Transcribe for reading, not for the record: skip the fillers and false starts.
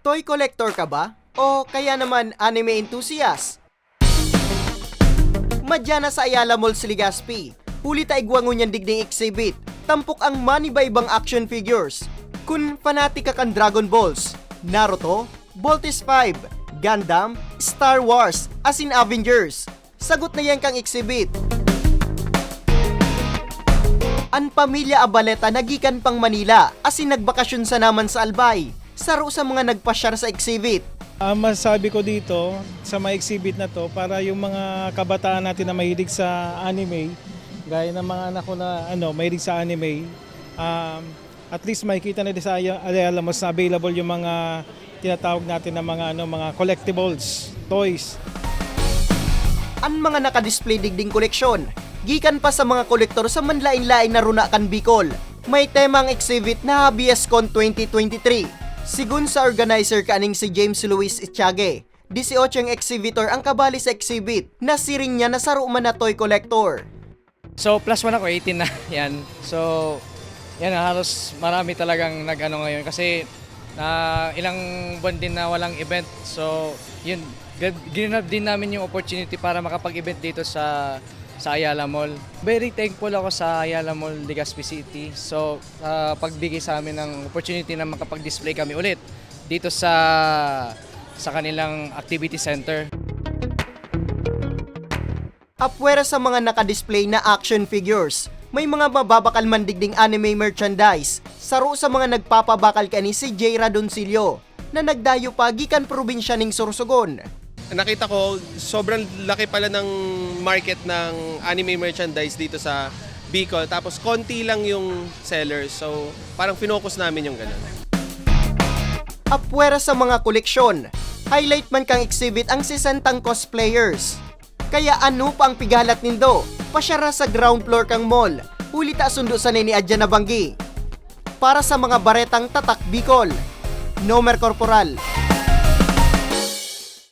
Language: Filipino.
Toy collector ka ba? O kaya naman anime enthusiast? Madya na sa Ayala Mall sa Legazpi. Huli ta igwangon yan digding exhibit. Tampok ang manibaybang action figures. Kung fanatic ka kan Dragon Balls, Naruto, Voltes 5, Gundam, Star Wars, as in Avengers. Sagot na yan kang exhibit. Ang pamilya Abaleta nagikan pang Manila, as in nagbakasyon sa naman sa Albay. Saro sa mga nagpasyar sa exhibit. Ang masasabi ko dito sa mga exhibit na to, para yung mga kabataan natin na mahilig sa anime, gaya ng mga anak ko na mahilig sa anime, at least makikita na din sa Ayala Malls na available yung mga tinatawag natin na mga collectibles, toys. Ang mga nakadisplay digding koleksyon, gikan pa sa mga kolektor sa manlain-lain na runa kan Bicol. May temang exhibit na HabiesCon 2023. Sigun sa organizer kaning si James Luis Itiage, 18 ang exhibitor ang kabali sa exhibit na siring niya na saro man na toy collector. So plus 1 ako, 18 na yan. So yan, halos marami talagang nag-ano ngayon kasi ilang buwan din na walang event. So yun, ginanap din namin yung opportunity para makapag-event dito sa Ayala Mall. Very thankful ako sa Ayala Mall, Legazpi City. So, pagbigay sa amin ng opportunity na makapag-display kami ulit dito sa kanilang activity center. Apwera sa mga nakadisplay na action figures, may mga mababakal man digding anime merchandise. Saro sa mga nagpapabakal kani si J. Radoncillo na nagdayo pa gikan probinsya ning Sorsogon. Nakita ko, sobrang laki pala ng market ng anime merchandise dito sa Bicol. Tapos konti lang yung sellers. So parang finocus namin yung ganun. Apwera sa mga koleksyon, highlight man kang exhibit ang 60 cosplayers. Kaya ano pa ang pigalat nindo? Pasyara sa ground floor kang mall. Huli ta sundo sa ni Adya na Banggi. Para sa mga baretang tatak Bicol, Nomer Corporal.